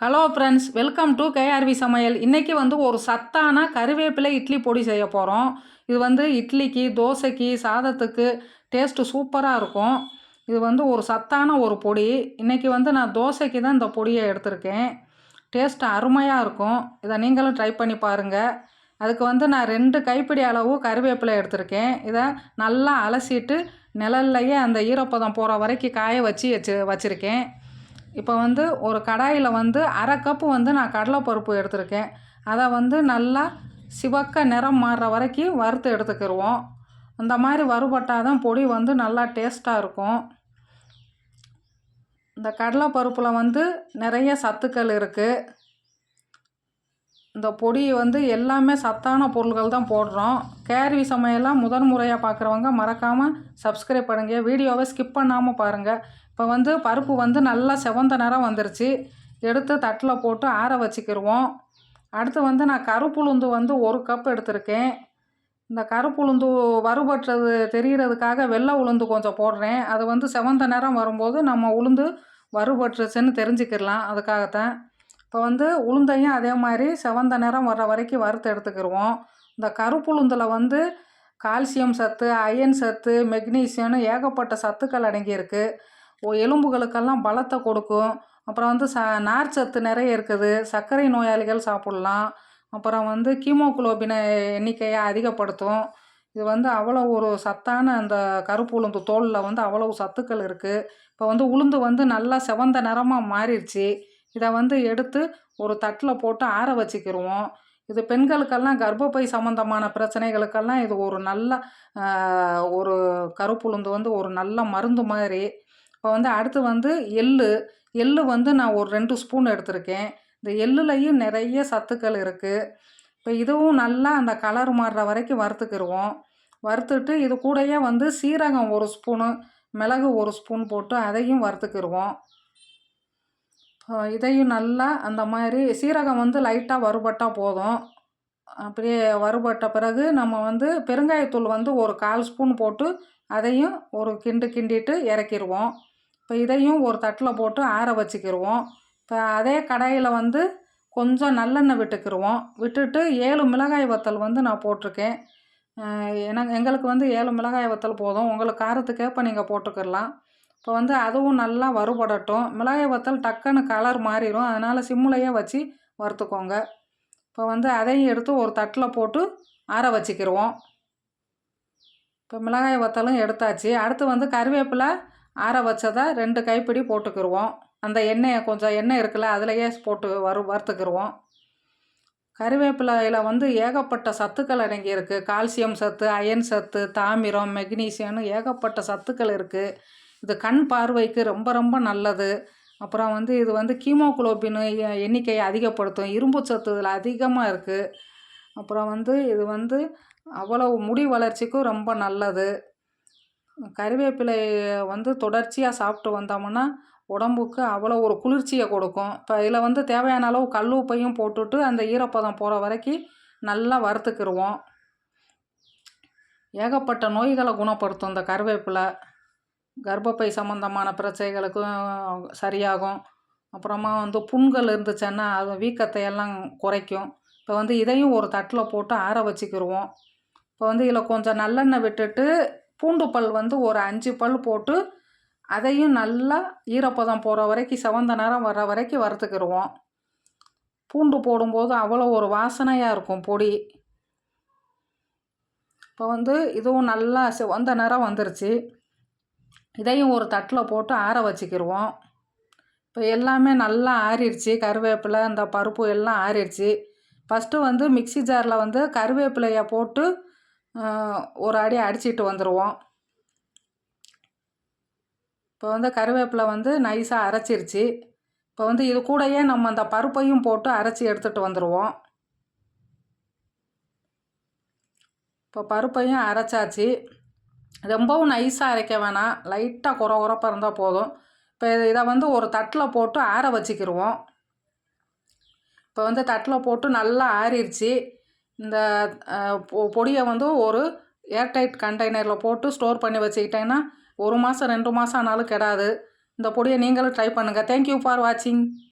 Hello friends, welcome to KRV சமையல். இன்றைக்கி ஒரு சத்தான கருவேப்பிலை இட்லி பொடி செய்ய போகிறோம். இது இட்லிக்கு, தோசைக்கு, சாதத்துக்கு டேஸ்ட்டு சூப்பராக இருக்கும். இது ஒரு சத்தான ஒரு பொடி. இன்றைக்கி நான் தோசைக்கு தான் இந்த பொடியை எடுத்திருக்கேன். டேஸ்ட்டு அருமையாக இருக்கும். இதை நீங்களும் ட்ரை பண்ணி பாருங்கள். அதுக்கு நான் 2 கைப்பிடி அளவு கருவேப்பிலை எடுத்திருக்கேன். இதை நல்லா அலசிட்டு நிழல்லையே அந்த ஈரப்பதம் போகிற வரைக்கும் காய வச்சுருக்கேன். இப்போ ஒரு கடாயில் 1/2 கப்பு நான் கடலைப்பருப்பு எடுத்திருக்கேன். அதை நல்லா சிவக்க நிறம் மாறுற வரைக்கும் வறுத்து எடுத்துக்கிடுவோம். அந்த மாதிரி வறுபட்டால் தான் பொடி நல்லா டேஸ்ட்டாக இருக்கும். இந்த கடலைப்பருப்பில் நிறைய சத்துக்கள் இருக்குது. இந்த பொடி எல்லாமே சத்தான பொருள்கள் தான் போடுறோம். கேஆர்வி சமையலாம் முதன்முறையாக பார்க்குறவங்க மறக்காமல் சப்ஸ்கிரைப் பண்ணுங்கள். வீடியோவை ஸ்கிப் பண்ணாமல் பாருங்கள். இப்போ பருப்பு நல்லா செவந்த நிறம் வந்துருச்சு. எடுத்து தட்டில் போட்டு ஆற வச்சுக்கிடுவோம். அடுத்து நான் கருப்புளுந்து 1 கப் எடுத்திருக்கேன். இந்த கருப்புளுந்து வறுபட்டுறது தெரிகிறதுக்காக வெள்ளை உளுந்து கொஞ்சம் போடுறேன். அது செவந்த நிறம் வரும்போது நம்ம உளுந்து வறுபட்டுருச்சுன்னு தெரிஞ்சுக்கிடலாம். அதுக்காகத்தான். இப்போ உளுந்தையும் அதே மாதிரி செவந்த நிறம் வர்ற வரைக்கும் வறுத்து எடுத்துக்கிடுவோம். இந்த கருப்புளுந்தில் கால்சியம் சத்து, அயன் சத்து, மெக்னீசியம்னு ஏகப்பட்ட சத்துக்கள் அடங்கியிருக்கு. எலும்புகளுக்கெல்லாம் பலத்தை கொடுக்கும். அப்புறம் நார் சத்து நிறைய இருக்குது. சர்க்கரை நோயாளிகள் சாப்பிட்லாம். அப்புறம் ஹீமோகுளோபின் எண்ணிக்கையை அதிகப்படுத்தும். இது அவ்வளோ ஒரு சத்தான அந்த கருப்பு உளுந்து தோலில் அவ்வளவு சத்துக்கள் இருக்குது. இப்போ உளுந்து நல்லா செவந்த நிறமாக மாறிடுச்சு. இதை எடுத்து ஒரு தட்டில் போட்டு ஆற வச்சுக்கிடுவோம். இது பெண்களுக்கெல்லாம் கர்ப்பப்பை சம்மந்தமான பிரச்சனைகளுக்கெல்லாம் இது ஒரு நல்ல ஒரு கருப்புளுந்து ஒரு நல்ல மருந்து மாதிரி. இப்போ அடுத்து எள்ளு நான் ஒரு 2 ஸ்பூன் எடுத்திருக்கேன். இந்த எள்ளுலையும் நிறைய சத்துக்கள் இருக்குது. இப்போ இதுவும் நல்லா அந்த கலர் மாறுற வரைக்கும் வறுத்துக்கிடுவோம். வறுத்துட்டு இது கூடயே சீரகம் 1 ஸ்பூனு, மிளகு 1 ஸ்பூன் போட்டு அதையும் வறுத்துக்கிடுவோம். இதையும் நல்லா அந்த மாதிரி சீரகம் லைட்டாக வறுபட்டால் போதும். அப்படியே வறுபட்ட பிறகு நம்ம பெருங்காயத்தூள் ஒரு 1/4 ஸ்பூன் போட்டு அதையும் ஒரு கிண்டிட்டு இறக்கிடுவோம். இப்போ இதையும் ஒரு தட்டில் போட்டு ஆற வச்சுக்கிடுவோம். இப்போ அதே கடாயில் கொஞ்சம் நல்லெண்ணெய் விட்டுக்கிடுவோம். விட்டுட்டு 7 மிளகாய் வத்தல் நான் போட்டிருக்கேன். எங்களுக்கு 7 மிளகாய் வத்தல் போதும். உங்களுக்கு காரத்துக்கேற்ப நீங்கள் போட்டுக்கிடலாம். இப்போ அதுவும் நல்லா வறுபடட்டும். மிளகாய் வத்தல் டக்குன்னு கலர் மாறிடும். அதனால் சிம்முலையே வச்சு வறுத்துக்கோங்க. இப்போ அதையும் எடுத்து ஒரு தட்டில் போட்டு ஆற வச்சுக்கிடுவோம். இப்போ மிளகாய் வத்தலும் எடுத்தாச்சு. அடுத்து கருவேப்பிலை ஆற வச்சதை 2 கைப்பிடி போட்டுக்கிடுவோம். அந்த கொஞ்சம் எண்ணெய் இருக்குல்ல, அதிலையே போட்டு வறுத்துக்கிடுவோம். கருவேப்பிலையில் ஏகப்பட்ட சத்துக்கள் அடங்கியிருக்கு. கால்சியம் சத்து, அயன் சத்து, தாமிரம், மெக்னீசியம்னு ஏகப்பட்ட சத்துக்கள் இருக்குது. இது கண் பார்வைக்கு ரொம்ப ரொம்ப நல்லது. அப்புறம் இது ஹீமோகுளோபின் எண்ணிக்கையை அதிகப்படுத்தும். இரும்பு சத்து இதில் அதிகமாக இருக்குது. அப்புறம் இது அவ்வளவு முடி வளர்ச்சிக்கும் ரொம்ப நல்லது. கருவேப்பிலை தொடர்ச்சியாக சாப்பிட்டு வந்தோம்னா உடம்புக்கு அவ்வளோ ஒரு குளிர்ச்சியை கொடுக்கும். இப்போ இதில் தேவையான அளவு கல் உப்பையும் போட்டுட்டு அந்த ஈரப்பதம் போகிற வரைக்கும் நல்லா வறுத்துக்கிடுவோம். ஏகப்பட்ட நோய்களை குணப்படுத்தும் இந்த கருவேப்பிலை. கர்ப்பப்பை சம்மந்தமான பிரச்சனைகளுக்கும் சரியாகும். அப்புறமா புண்கள் இருந்துச்சுன்னா அது வீக்கத்தை எல்லாம் குறைக்கும். இப்போ இதையும் ஒரு தட்டில் போட்டு ஆற வச்சுக்கிடுவோம். இப்போ இதில் கொஞ்சம் நல்லெண்ணெய் விட்டுட்டு பூண்டு பல் ஒரு 5 பல் போட்டு அதையும் நல்லா ஈரப்பதம் போகிற வரைக்கும் செவந்த நிறம் வர்ற வரைக்கும் வறுத்துக்கிடுவோம். பூண்டு போடும்போது அவ்வளோ ஒரு வாசனையாக இருக்கும் பொடி. இப்போ இதுவும் நல்லா செவந்த நிறம் வந்துருச்சு. இதையும் ஒரு தட்டில் போட்டு ஆற வச்சுக்கிடுவோம். இப்போ எல்லாமே நல்லா ஆறிடுச்சு. கருவேப்பிலை இந்த பருப்பு எல்லாம் ஆறிடுச்சு. ஃபஸ்ட்டு மிக்ஸி ஜாரில் கருவேப்பிலையை போட்டு ஒரு அடி அடிச்சிட்டு வந்துடுவோம். இப்போ கருவேப்பிலை நைஸாக அரைச்சிருச்சு. இப்போ இது கூடயே நம்ம அந்த பருப்பையும் போட்டு அரைச்சி எடுத்துகிட்டு வந்துடுவோம். இப்போ பருப்பையும் அரைச்சாச்சு. ரொம்பவும் நைஸாக அரைக்க வேணாம். லைட்டாக குறப்பாக இருந்தால் போதும். இப்போ இதை ஒரு தட்டில் போட்டு ஆற வச்சுக்கிடுவோம். இப்போ தட்டில் போட்டு நல்லா ஆறிடுச்சு. இந்த பொடியை ஒரு ஏர்டைட் கண்டெய்னரில் போட்டு ஸ்டோர் பண்ணி வச்சுக்கிட்டேன்னா 1 மாதம் 2 மாதம் ஆனாலும் கெடாது. இந்த பொடியை நீங்களும் ட்ரை பண்ணுங்கள். தேங்க்யூ ஃபார் வாட்சிங்.